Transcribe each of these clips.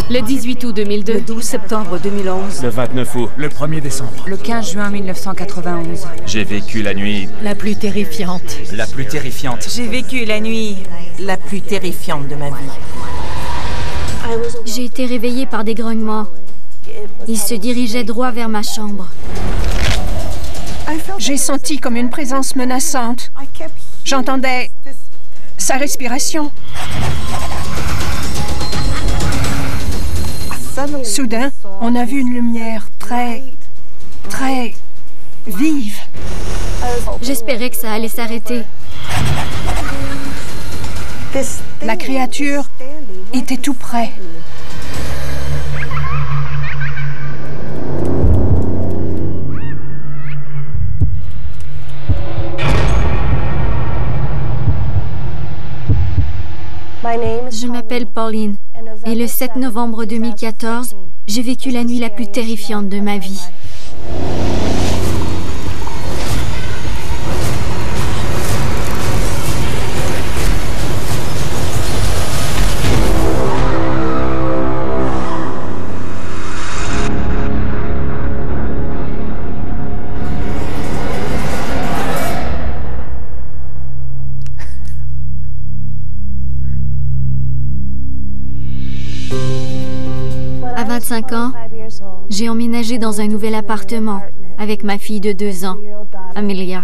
Le 18 août 2002. Le 12 septembre 2011. Le 29 août. Le 1er décembre. Le 15 juin 1991. J'ai vécu la nuit. La plus terrifiante. La plus terrifiante. J'ai vécu la nuit la plus terrifiante de ma vie. J'ai été réveillée par des grognements. Il se dirigeait droit vers ma chambre. J'ai senti comme une présence menaçante. J'entendais sa respiration. Soudain, on a vu une lumière très vive. J'espérais que ça allait s'arrêter. La créature était tout près. Je m'appelle Pauline et le 7 novembre 2014, j'ai vécu la nuit la plus terrifiante de ma vie. À 25 ans, j'ai emménagé dans un nouvel appartement avec ma fille de 2 ans, Amelia.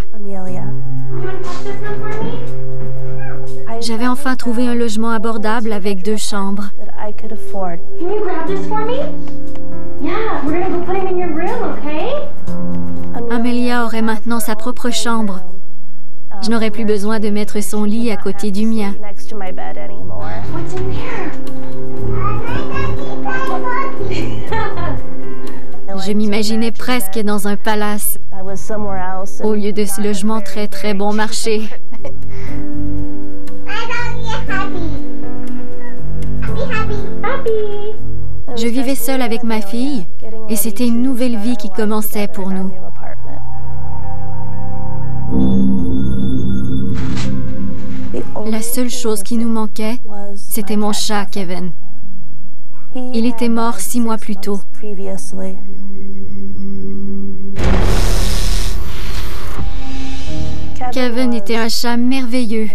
J'avais enfin trouvé un logement abordable avec 2 chambres. Amelia aurait maintenant sa propre chambre. Je n'aurais plus besoin de mettre son lit à côté du mien. Je m'imaginais presque dans un palace, au lieu de ce logement très bon marché. Je vivais seule avec ma fille et c'était une nouvelle vie qui commençait pour nous. La seule chose qui nous manquait, c'était mon chat, Kevin. Il était mort 6 mois plus tôt. Kevin était un chat merveilleux.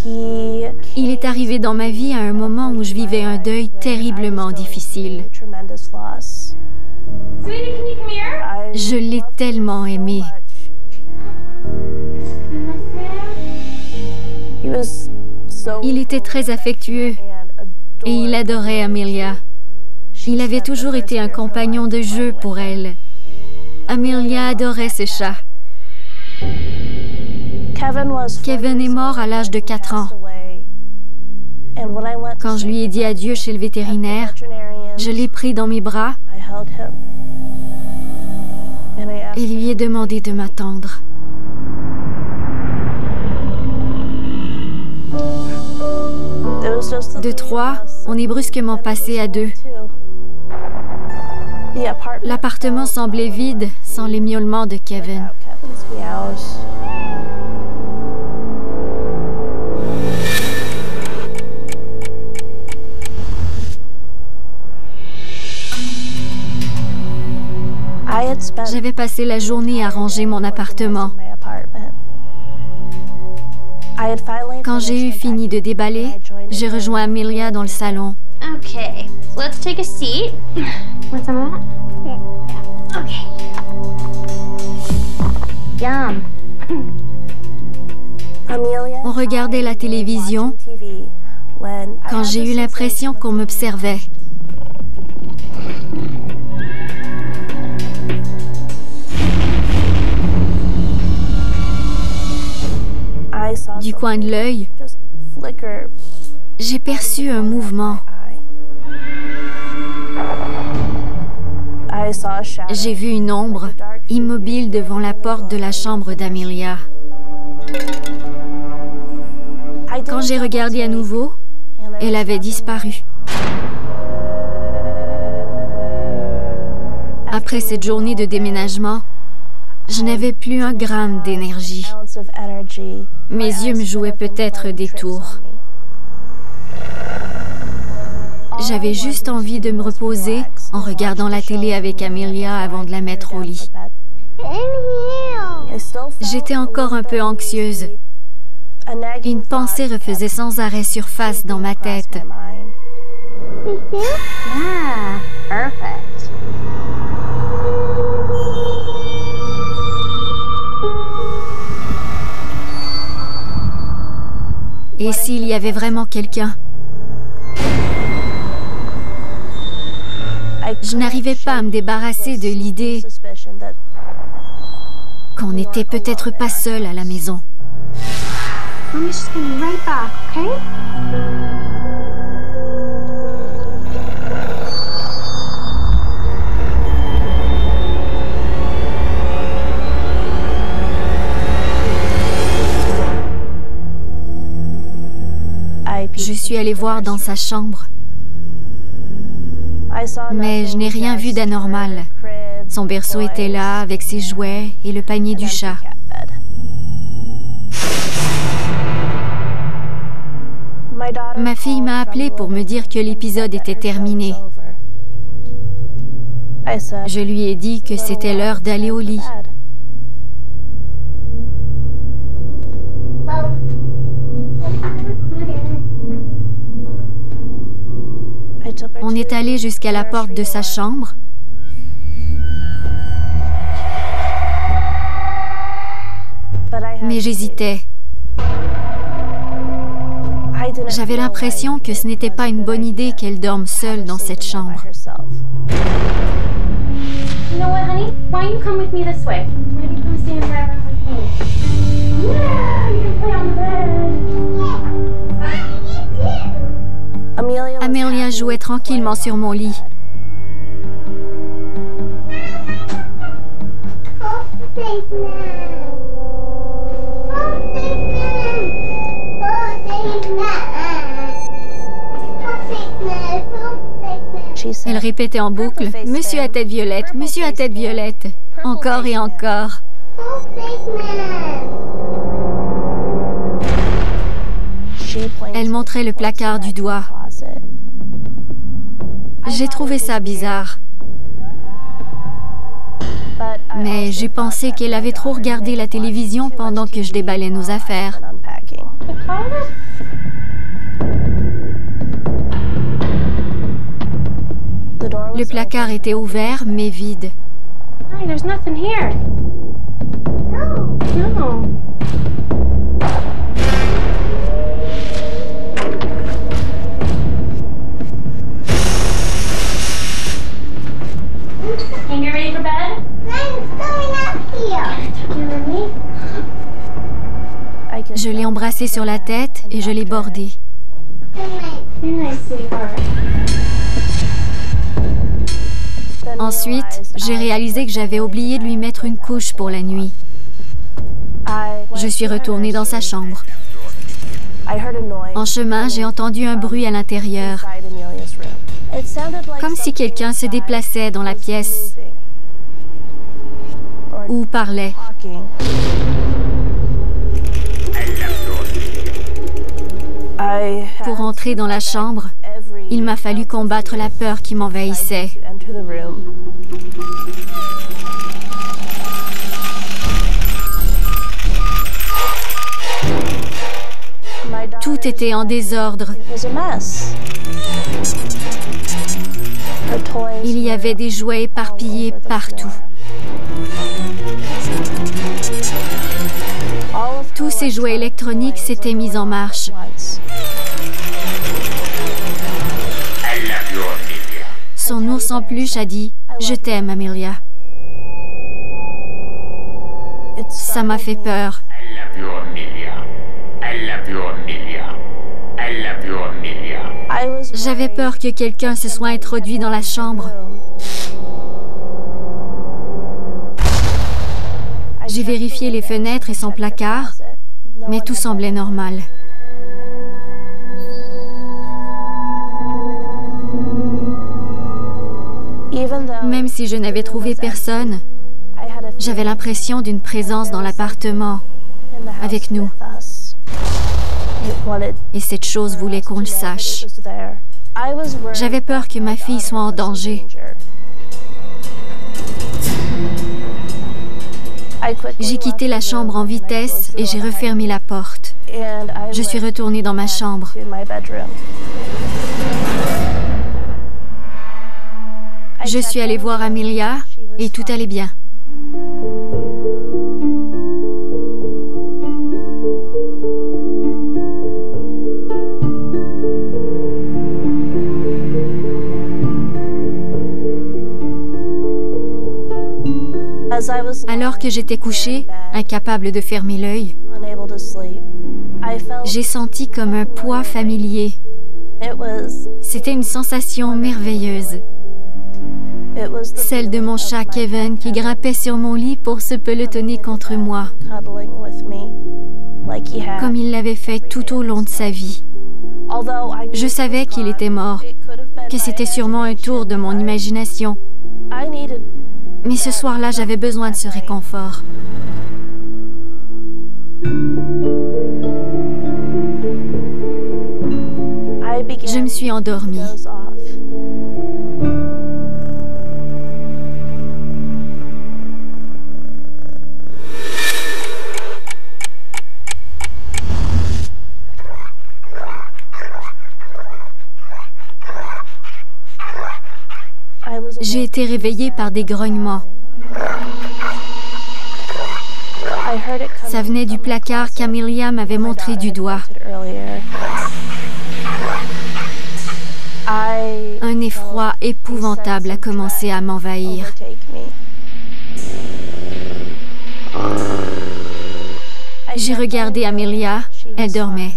Il est arrivé dans ma vie à un moment où je vivais un deuil terriblement difficile. Je l'ai tellement aimé. Il était très affectueux et il adorait Amelia. Il avait toujours été un compagnon de jeu pour elle. Amelia adorait ce chat. Kevin est mort à l'âge de 4 ans. Quand je lui ai dit adieu chez le vétérinaire, je l'ai pris dans mes bras et lui ai demandé de m'attendre. De 3, on est brusquement passé à 2. L'appartement semblait vide sans les miaulements de Kevin. J'avais passé la journée à ranger mon appartement. Quand j'ai eu fini de déballer, j'ai rejoint Amelia dans le salon. Okay, let's take a seat. Want some of that? Okay. Yum. On regardait la télévision quand j'ai eu l'impression qu'on m'observait. Du coin de l'œil, j'ai perçu un mouvement. J'ai vu une ombre immobile devant la porte de la chambre d'Amelia. Quand j'ai regardé à nouveau, elle avait disparu. Après cette journée de déménagement, je n'avais plus un gramme d'énergie. Mes yeux me jouaient peut-être des tours. J'avais juste envie de me reposer en regardant la télé avec Amelia avant de la mettre au lit. J'étais encore un peu anxieuse. Une pensée refaisait sans arrêt surface dans ma tête. Yeah, perfect. Et s'il y avait vraiment quelqu'un? Je n'arrivais pas à me débarrasser de l'idée qu'on n'était peut-être pas seul à la maison. Mommy's just gonna be right back, okay? Je suis allée voir dans sa chambre, mais je n'ai rien vu d'anormal. Son berceau était là, avec ses jouets et le panier du chat. Ma fille m'a appelée pour me dire que l'épisode était terminé. Je lui ai dit que c'était l'heure d'aller au lit. On est allé jusqu'à la porte de sa chambre. Mais j'hésitais. J'avais l'impression que ce n'était pas une bonne idée qu'elle dorme seule dans cette chambre. You know what, honey? Why don't you come with me this way? Why don't you come stand right around with me? Yeah, you can play on the bed. Amelia jouait tranquillement sur mon lit. Elle répétait en boucle « Monsieur à tête violette, monsieur à tête violette », encore et encore. Elle montrait le placard du doigt. J'ai trouvé ça bizarre. Mais j'ai pensé qu'elle avait trop regardé la télévision pendant que je déballais nos affaires. Le placard était ouvert, mais vide. Honey, there's nothing here. No. Can you get ready for bed? Mom's going up here. Je l'ai embrassé sur la tête et je l'ai bordé. Ensuite, j'ai réalisé que j'avais oublié de lui mettre une couche pour la nuit. Je suis retournée dans sa chambre. En chemin, j'ai entendu un bruit à l'intérieur, comme si quelqu'un se déplaçait dans la pièce ou parlait. Pour entrer dans la chambre, il m'a fallu combattre la peur qui m'envahissait. Tout était en désordre. Il y avait des jouets éparpillés partout. Tous ces jouets électroniques s'étaient mis en marche. Son ours en peluche a dit « Je t'aime, Amelia ». Ça m'a fait peur. J'avais peur que quelqu'un se soit introduit dans la chambre. J'ai vérifié les fenêtres et son placard, mais tout semblait normal. Même si je n'avais trouvé personne, j'avais l'impression d'une présence dans l'appartement, avec nous. Et cette chose voulait qu'on le sache. J'avais peur que ma fille soit en danger. J'ai quitté la chambre en vitesse et j'ai refermé la porte. Je suis retournée dans ma chambre. Je suis allée voir Amelia et tout allait bien. Alors que j'étais couchée, incapable de fermer l'œil, j'ai senti comme un poids familier. C'était une sensation merveilleuse. Celle de mon chat Kevin qui grimpait sur mon lit pour se pelotonner contre moi, comme il l'avait fait tout au long de sa vie. Je savais qu'il était mort, que c'était sûrement un tour de mon imagination. Mais ce soir-là, j'avais besoin de ce réconfort. Je me suis endormie. J'ai été réveillée par des grognements. Ça venait du placard qu'Amelia m'avait montré du doigt. Un effroi épouvantable a commencé à m'envahir. J'ai regardé Amelia, elle dormait.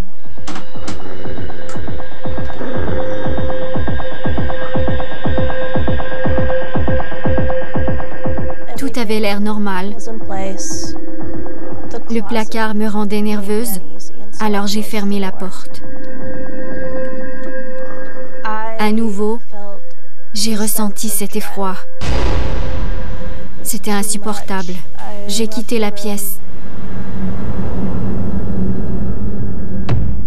Tout avait l'air normal. Le placard me rendait nerveuse, alors j'ai fermé la porte. À nouveau, j'ai ressenti cet effroi. C'était insupportable. J'ai quitté la pièce.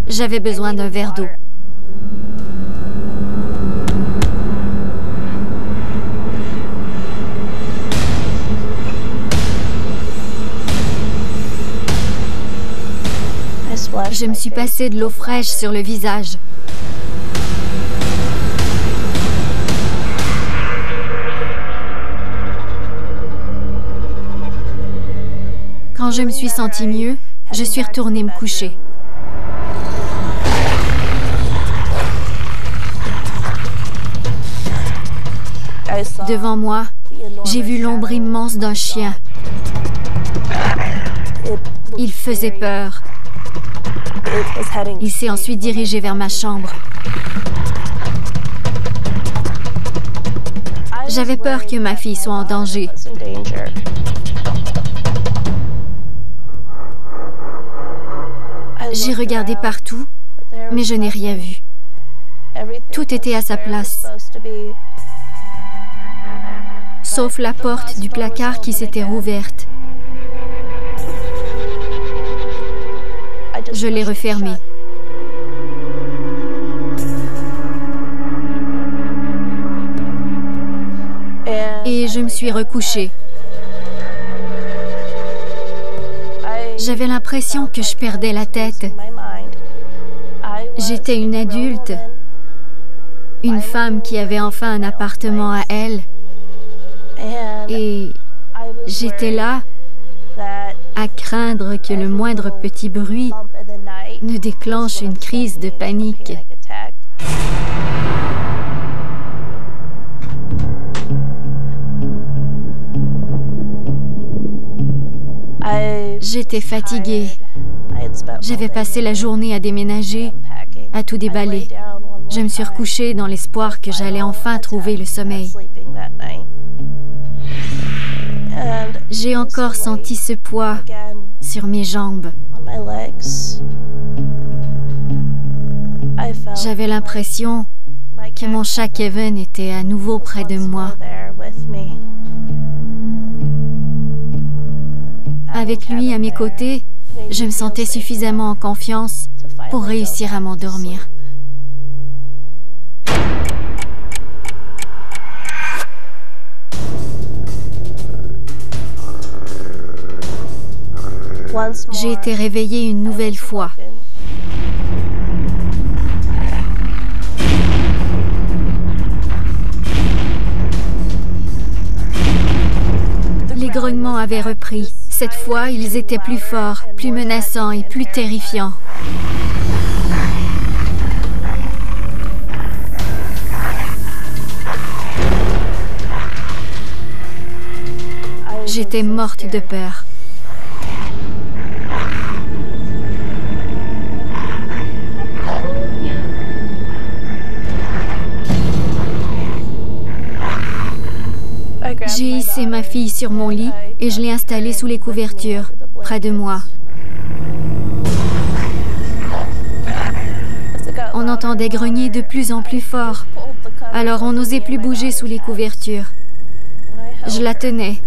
J'avais besoin d'un verre d'eau. Je me suis passé de l'eau fraîche sur le visage. Quand je me suis sentie mieux, je suis retournée me coucher. Devant moi, j'ai vu l'ombre immense d'un chien. Il faisait peur. Il s'est ensuite dirigé vers ma chambre. J'avais peur que ma fille soit en danger. J'ai regardé partout, mais je n'ai rien vu. Tout était à sa place, sauf la porte du placard qui s'était rouverte. Je l'ai refermée. Et je me suis recouchée. J'avais l'impression que je perdais la tête. J'étais une adulte, une femme qui avait enfin un appartement à elle. Et j'étais là, à craindre que le moindre petit bruit ne déclenche une crise de panique. J'étais fatiguée. J'avais passé la journée à déménager, à tout déballer. Je me suis recouchée dans l'espoir que j'allais enfin trouver le sommeil. J'ai encore senti ce poids sur mes jambes. J'avais l'impression que mon chat Kevin était à nouveau près de moi. Avec lui à mes côtés, je me sentais suffisamment en confiance pour réussir à m'endormir. J'ai été réveillée une nouvelle fois. Les grognements avaient repris. Cette fois, ils étaient plus forts, plus menaçants et plus terrifiants. J'étais morte de peur. J'ai hissé ma fille sur mon lit et je l'ai installée sous les couvertures, près de moi. On entendait grogner de plus en plus fort, alors on n'osait plus bouger sous les couvertures. Je la tenais.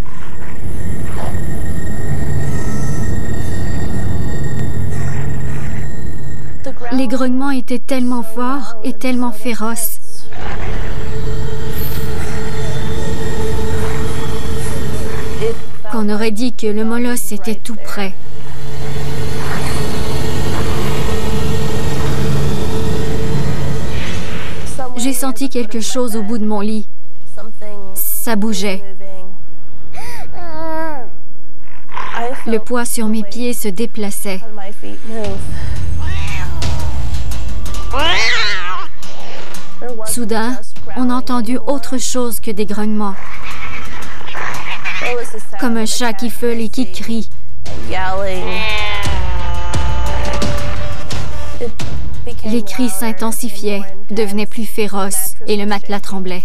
Les grognements étaient tellement forts et tellement féroces. Qu'on aurait dit que le molosse était tout près. J'ai senti quelque chose au bout de mon lit. Ça bougeait. Le poids sur mes pieds se déplaçait. Soudain, on a entendu autre chose que des grognements. Comme un chat qui feule et qui crie. Les cris s'intensifiaient, devenaient plus féroces et le matelas tremblait.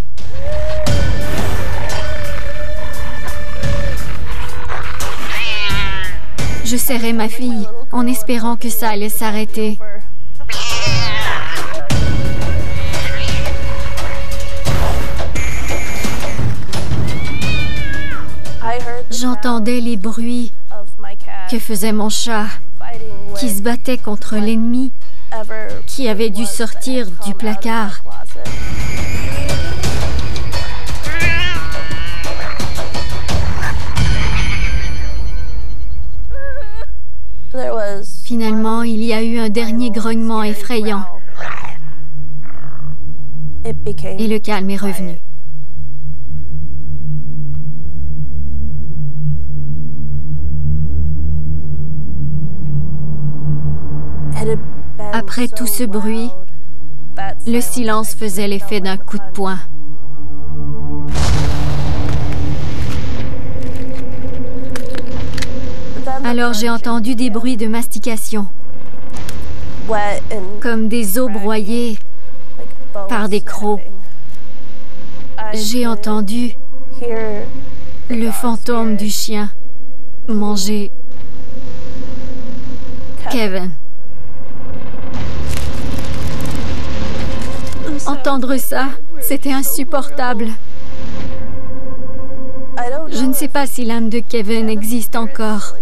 Je serrais ma fille en espérant que ça allait s'arrêter. J'entendais les bruits que faisait mon chat, qui se battait contre l'ennemi, qui avait dû sortir du placard. Finalement, il y a eu un dernier grognement effrayant. Et le calme est revenu. Après tout ce bruit, le silence faisait l'effet d'un coup de poing. Alors j'ai entendu des bruits de mastication, comme des os broyés par des crocs. J'ai entendu le fantôme du chien manger Kevin. Entendre ça, c'était insupportable. Je ne sais pas si l'âme de Kevin existe encore.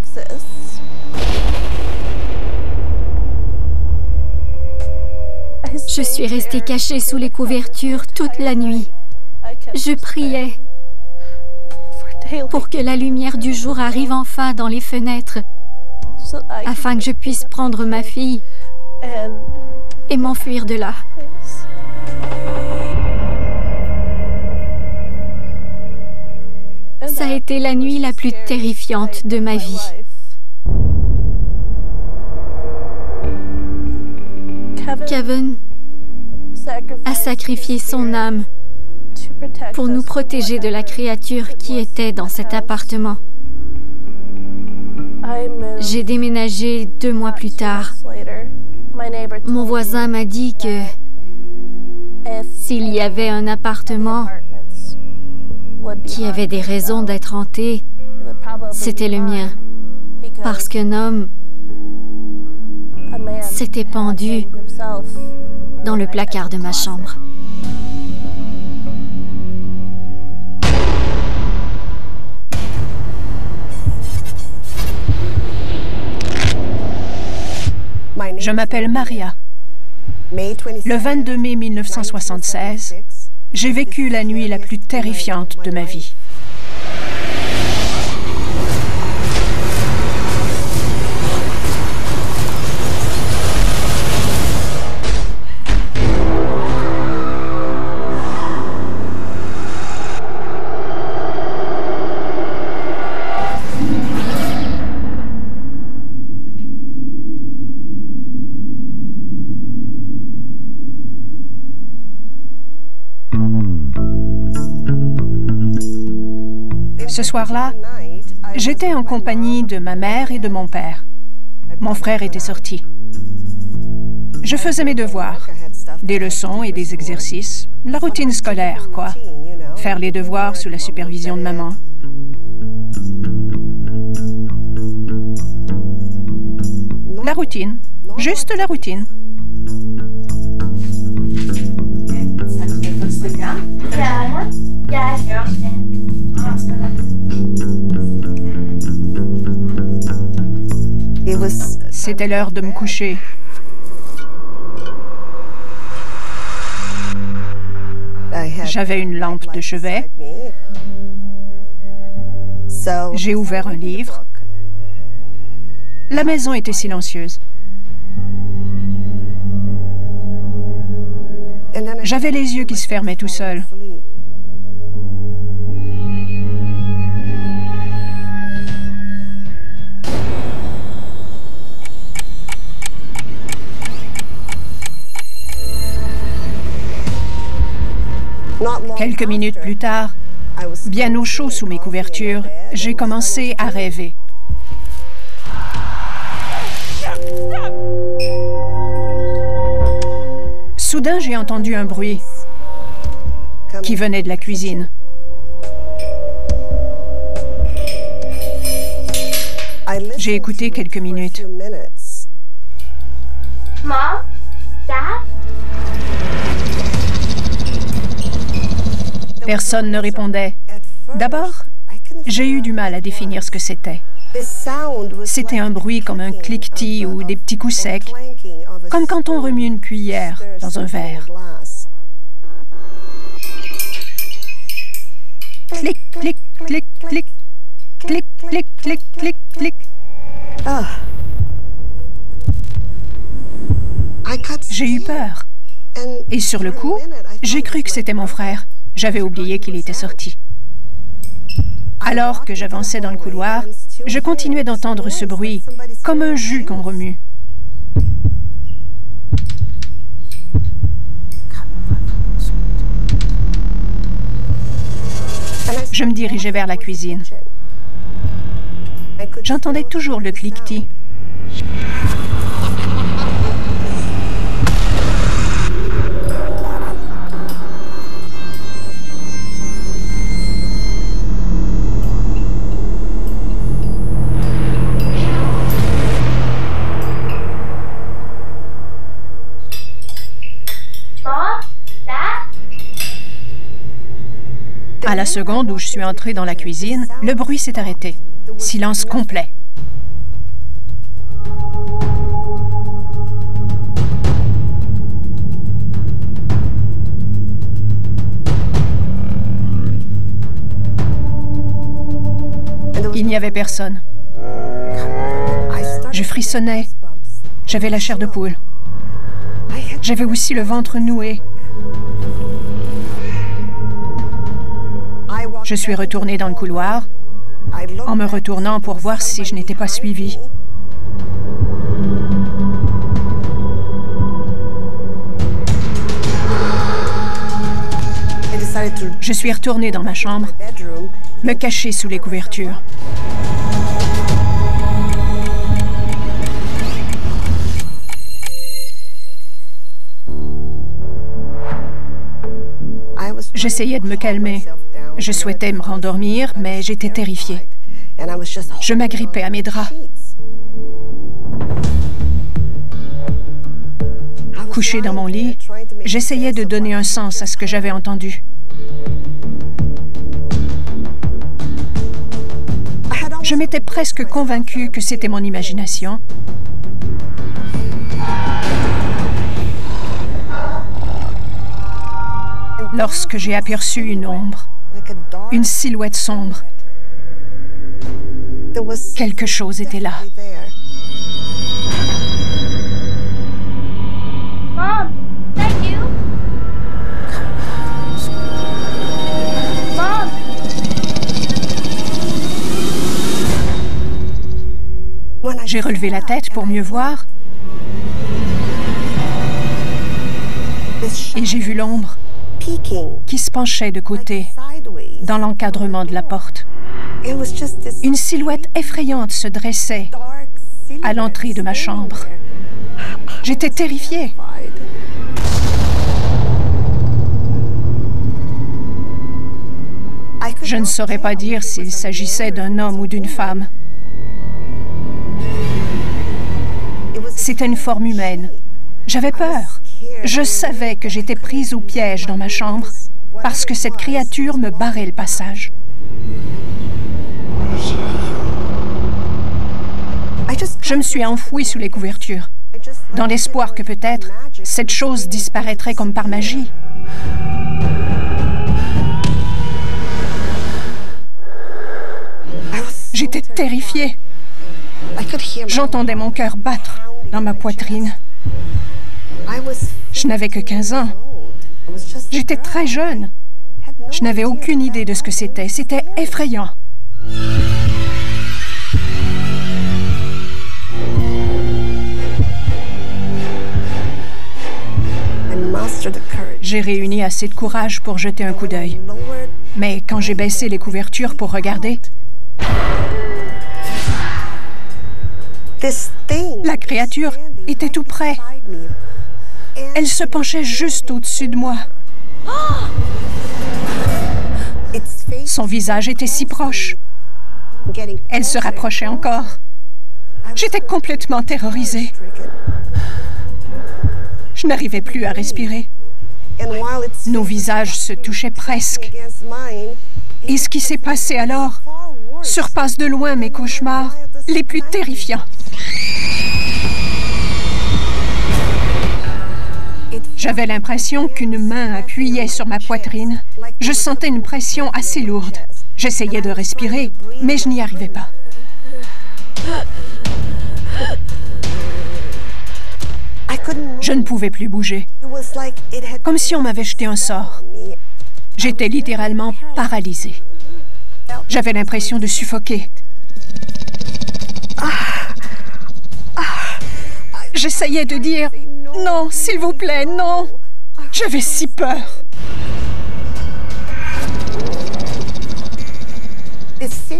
Je suis restée cachée sous les couvertures toute la nuit. Je priais pour que la lumière du jour arrive enfin dans les fenêtres, afin que je puisse prendre ma fille et m'enfuir de là. Ça a été la nuit la plus terrifiante de ma vie. Kevin a sacrifié son âme pour nous protéger de la créature qui était dans cet appartement. J'ai déménagé 2 mois plus tard. Mon voisin m'a dit que s'il y avait un appartement qui avait des raisons d'être hanté, c'était le mien, parce qu'un homme s'était pendu dans le placard de ma chambre. Je m'appelle Maria. Le 22 mai 1976, j'ai vécu la nuit la plus terrifiante de ma vie. Ce soir-là, j'étais en compagnie de ma mère et de mon père. Mon frère était sorti. Je faisais mes devoirs, des leçons et des exercices, la routine scolaire, quoi. Faire les devoirs sous la supervision de maman. La routine, juste la routine. C'était l'heure de me coucher. J'avais une lampe de chevet. J'ai ouvert un livre. La maison était silencieuse. J'avais les yeux qui se fermaient tout seuls. Quelques minutes plus tard, bien au chaud sous mes couvertures, j'ai commencé à rêver. Soudain, j'ai entendu un bruit qui venait de la cuisine. J'ai écouté quelques minutes. Mom? Dad? Personne ne répondait. D'abord, j'ai eu du mal à définir ce que c'était. C'était un bruit comme un cliquetis ou des petits coups secs, comme quand on remue une cuillère dans un verre. Clic, clic, clic, clic, clic, clic, clic, clic, clic. J'ai eu peur. Et sur le coup, j'ai cru que c'était mon frère. J'avais oublié qu'il était sorti. Alors que j'avançais dans le couloir, je continuais d'entendre ce bruit, comme un jus qu'on remue. Je me dirigeais vers la cuisine. J'entendais toujours le cliquetis. À la seconde où je suis entrée dans la cuisine, le bruit s'est arrêté. Silence complet. Il n'y avait personne. Je frissonnais. J'avais la chair de poule. J'avais aussi le ventre noué. Je suis retournée dans le couloir, en me retournant pour voir si je n'étais pas suivie. Je suis retournée dans ma chambre, me cacher sous les couvertures. J'essayais de me calmer. Je souhaitais me rendormir, mais j'étais terrifiée. Je m'agrippais à mes draps. Couchée dans mon lit, j'essayais de donner un sens à ce que j'avais entendu. Je m'étais presque convaincue que c'était mon imagination. Lorsque j'ai aperçu une ombre, une silhouette sombre. Quelque chose était là. Mom, is that you? Mom! J'ai relevé la tête pour mieux voir et j'ai vu l'ombre qui se penchait de côté dans l'encadrement de la porte. Une silhouette effrayante se dressait à l'entrée de ma chambre. J'étais terrifiée. Je ne saurais pas dire s'il s'agissait d'un homme ou d'une femme. C'était une forme humaine. J'avais peur. Je savais que j'étais prise au piège dans ma chambre parce que cette créature me barrait le passage. Je me suis enfouie sous les couvertures, dans l'espoir que peut-être cette chose disparaîtrait comme par magie. J'étais terrifiée. J'entendais mon cœur battre dans ma poitrine. Je n'avais que 15 ans. J'étais très jeune. Je n'avais aucune idée de ce que c'était. C'était effrayant. J'ai réuni assez de courage pour jeter un coup d'œil. Mais quand j'ai baissé les couvertures pour regarder, la créature était tout près. Elle se penchait juste au-dessus de moi. Son visage était si proche. Elle se rapprochait encore. J'étais complètement terrorisée. Je n'arrivais plus à respirer. Nos visages se touchaient presque. Et ce qui s'est passé alors surpasse de loin mes cauchemars les plus terrifiants. J'avais l'impression qu'une main appuyait sur ma poitrine. Je sentais une pression assez lourde. J'essayais de respirer, mais je n'y arrivais pas. Je ne pouvais plus bouger, comme si on m'avait jeté un sort. J'étais littéralement paralysée. J'avais l'impression de suffoquer. J'essayais de dire « Non, s'il vous plaît, non !» J'avais si peur.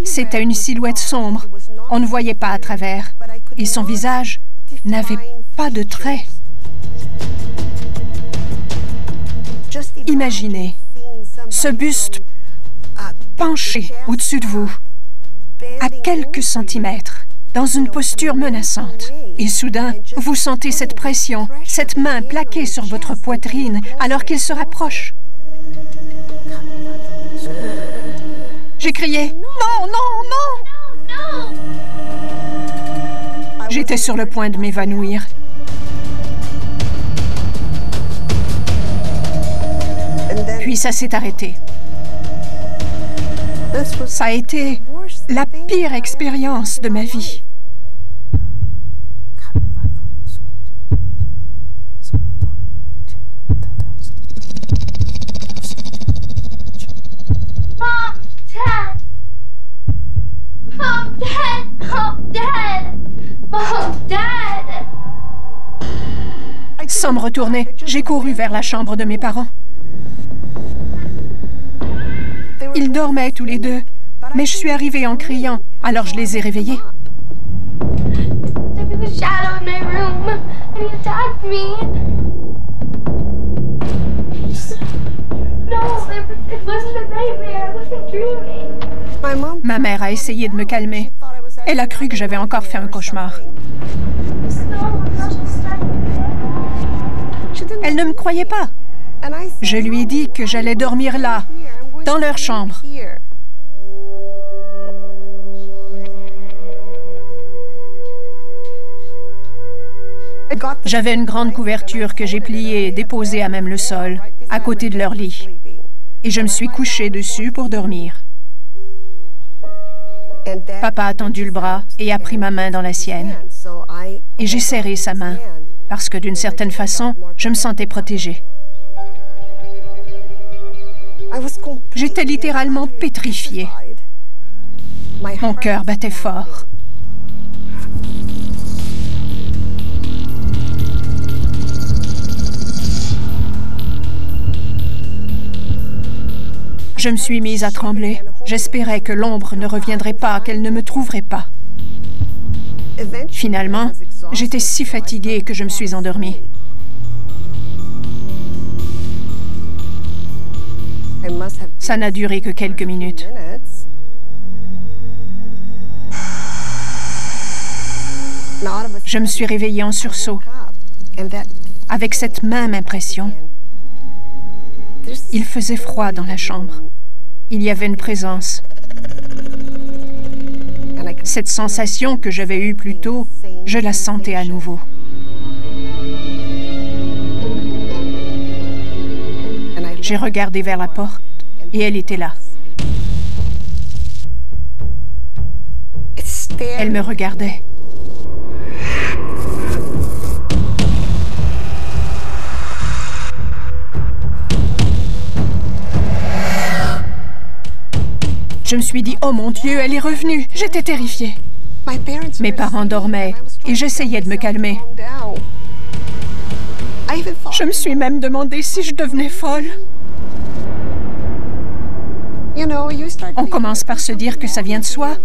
C'était une silhouette sombre. On ne voyait pas à travers. Et son visage n'avait pas de traits. Imaginez ce buste penché au-dessus de vous, à quelques centimètres, dans une posture menaçante. Et soudain, vous sentez cette pression, cette main plaquée sur votre poitrine alors qu'il se rapproche. J'ai crié « Non, non, non !» J'étais sur le point de m'évanouir. Puis ça s'est arrêté. Ça a été la pire expérience de ma vie. Mom, Dad! Mom, Dad! Mom, Dad! Mom, Dad! Sans me retourner, j'ai couru vers la chambre de mes parents. Ils dormaient tous les deux, mais je suis arrivée en criant, alors je les ai réveillés. There was a shadow in my room, and he attacked me. No, it wasn't a nightmare. I wasn't dreaming. Ma mère a essayé de me calmer. Elle a cru que j'avais encore fait un cauchemar. Elle ne me croyait pas. Je lui ai dit que j'allais dormir là, dans leur chambre. J'avais une grande couverture que j'ai pliée et déposée à même le sol, à côté de leur lit. Et je me suis couchée dessus pour dormir. Papa a tendu le bras et a pris ma main dans la sienne. Et j'ai serré sa main, parce que d'une certaine façon, je me sentais protégée. J'étais littéralement pétrifiée. Mon cœur battait fort. Je me suis mise à trembler. J'espérais que l'ombre ne reviendrait pas, qu'elle ne me trouverait pas. Finalement, j'étais si fatiguée que je me suis endormie. Ça n'a duré que quelques minutes. Je me suis réveillée en sursaut, avec cette même impression. Il faisait froid dans la chambre. Il y avait une présence. Cette sensation que j'avais eue plus tôt, je la sentais à nouveau. J'ai regardé vers la porte et elle était là. Elle me regardait. Je me suis dit, oh mon Dieu, elle est revenue. J'étais terrifiée. Mes parents dormaient et j'essayais de me calmer. Je me suis même demandé si je devenais folle. On commence par se dire que ça vient de soi,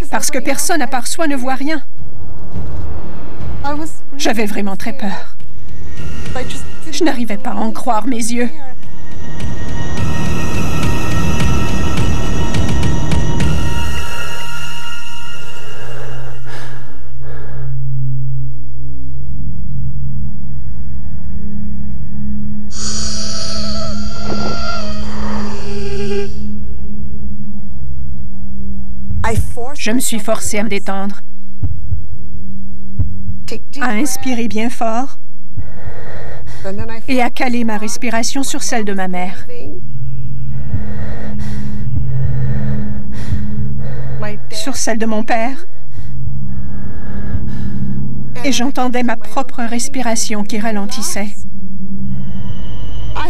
parce que personne à part soi ne voit rien. J'avais vraiment très peur. Je n'arrivais pas à en croire mes yeux. Je me suis forcée à me détendre, à inspirer bien fort et à caler ma respiration sur celle de ma mère. Sur celle de mon père. Et j'entendais ma propre respiration qui ralentissait.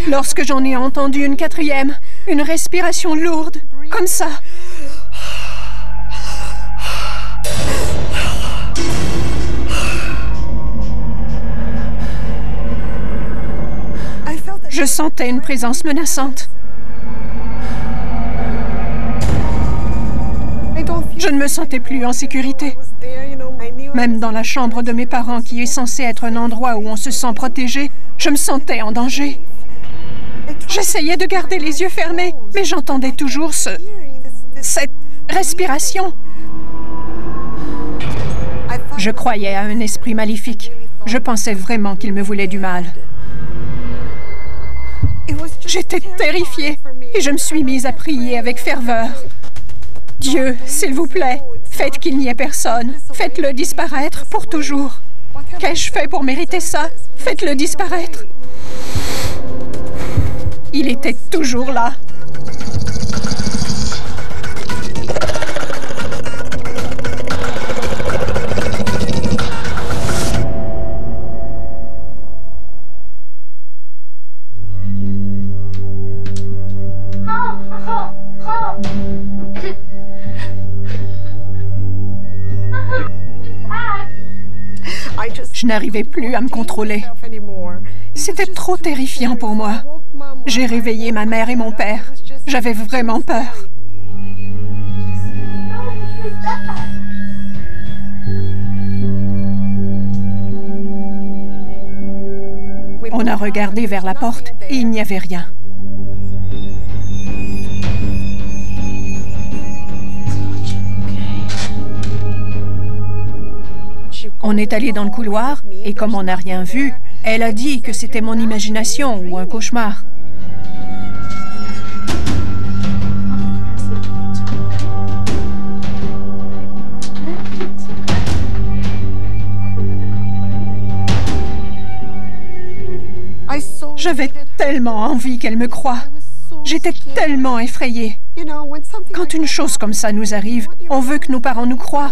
Lorsque j'en ai entendu une quatrième, une respiration lourde, comme ça. Je sentais une présence menaçante. Je ne me sentais plus en sécurité. Même dans la chambre de mes parents, qui est censée être un endroit où on se sent protégé, je me sentais en danger. J'essayais de garder les yeux fermés, mais j'entendais toujours cette respiration. Je croyais à un esprit maléfique. Je pensais vraiment qu'il me voulait du mal. J'étais terrifiée et je me suis mise à prier avec ferveur. Dieu, s'il vous plaît, faites qu'il n'y ait personne. Faites-le disparaître pour toujours. Qu'ai-je fait pour mériter ça? Faites-le disparaître. Il était toujours là. Je n'arrivais plus à me contrôler. C'était trop terrifiant pour moi. J'ai réveillé ma mère et mon père. J'avais vraiment peur. On a regardé vers la porte et il n'y avait rien. On est allé dans le couloir et comme on n'a rien vu, elle a dit que c'était mon imagination ou un cauchemar. J'avais tellement envie qu'elle me croie. J'étais tellement effrayée. Quand une chose comme ça nous arrive, on veut que nos parents nous croient.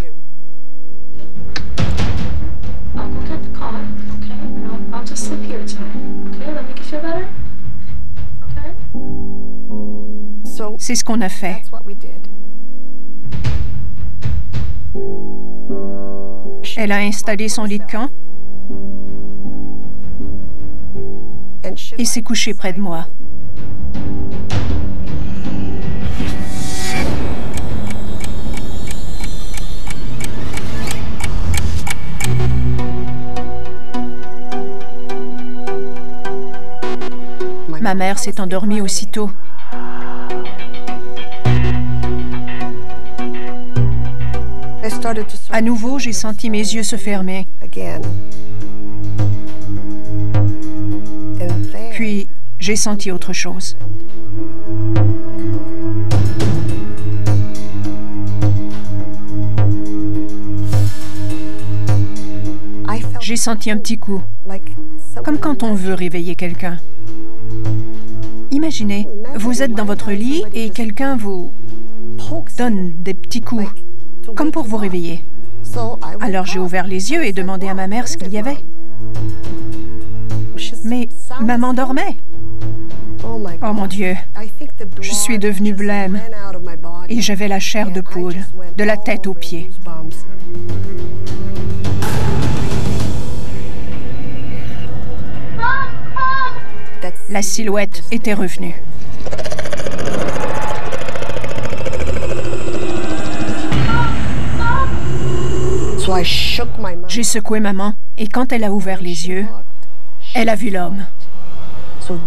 C'est ce qu'on a fait. Elle a installé son lit de camp et s'est couchée près de moi. Ma mère s'est endormie aussitôt. À nouveau, j'ai senti mes yeux se fermer. Puis, j'ai senti autre chose. J'ai senti un petit coup, comme quand on veut réveiller quelqu'un. Imaginez, vous êtes dans votre lit et quelqu'un vous donne des petits coups, comme pour vous réveiller. Alors j'ai ouvert les yeux et demandé à ma mère ce qu'il y avait. Mais maman dormait. Oh mon Dieu, je suis devenue blême et j'avais la chair de poule, de la tête aux pieds. La silhouette était revenue. J'ai secoué maman et quand elle a ouvert les yeux, elle a vu l'homme.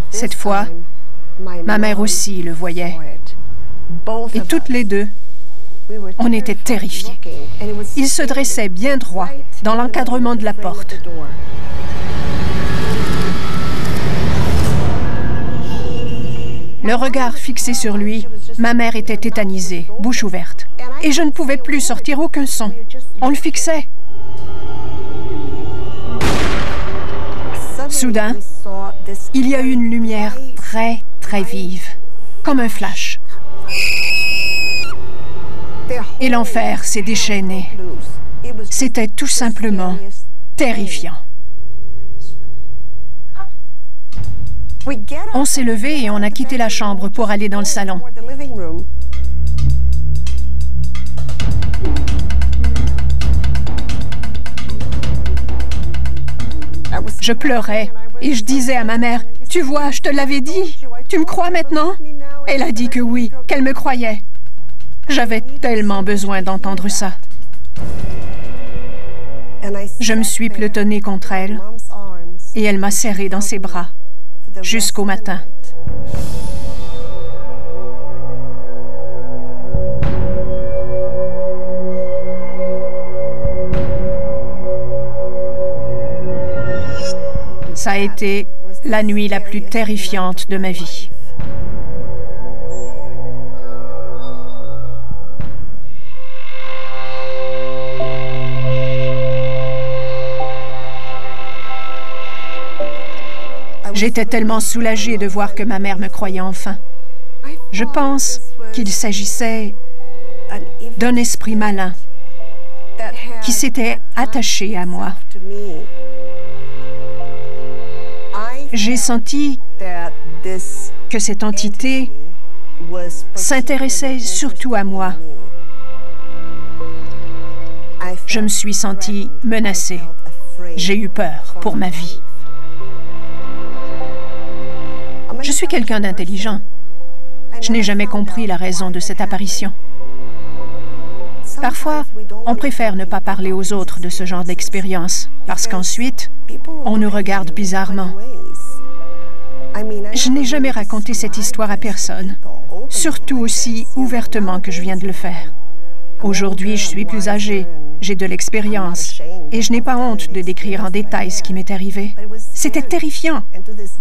Cette fois, ma mère aussi le voyait. Et toutes les deux, on était terrifiés. Il se dressait bien droit dans l'encadrement de la porte. Le regard fixé sur lui, ma mère était tétanisée, bouche ouverte. Et je ne pouvais plus sortir aucun son. On le fixait. Soudain, il y a eu une lumière très, très vive, comme un flash. Et l'enfer s'est déchaîné. C'était tout simplement terrifiant. On s'est levé et on a quitté la chambre pour aller dans le salon. Je pleurais et je disais à ma mère, « Tu vois, je te l'avais dit, tu me crois maintenant ?» Elle a dit que oui, qu'elle me croyait. J'avais tellement besoin d'entendre ça. Je me suis pelotonnée contre elle et elle m'a serré dans ses bras jusqu'au matin. Ça a été la nuit la plus terrifiante de ma vie. J'étais tellement soulagée de voir que ma mère me croyait enfin. Je pense qu'il s'agissait d'un esprit malin qui s'était attaché à moi. J'ai senti que cette entité s'intéressait surtout à moi. Je me suis sentie menacée. J'ai eu peur pour ma vie. Je suis quelqu'un d'intelligent. Je n'ai jamais compris la raison de cette apparition. Parfois, on préfère ne pas parler aux autres de ce genre d'expérience, parce qu'ensuite, on nous regarde bizarrement. Je n'ai jamais raconté cette histoire à personne, surtout aussi ouvertement que je viens de le faire. Aujourd'hui, je suis plus âgée, j'ai de l'expérience, et je n'ai pas honte de décrire en détail ce qui m'est arrivé. C'était terrifiant,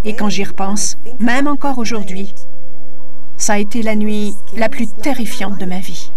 et quand j'y repense, même encore aujourd'hui, ça a été la nuit la plus terrifiante de ma vie.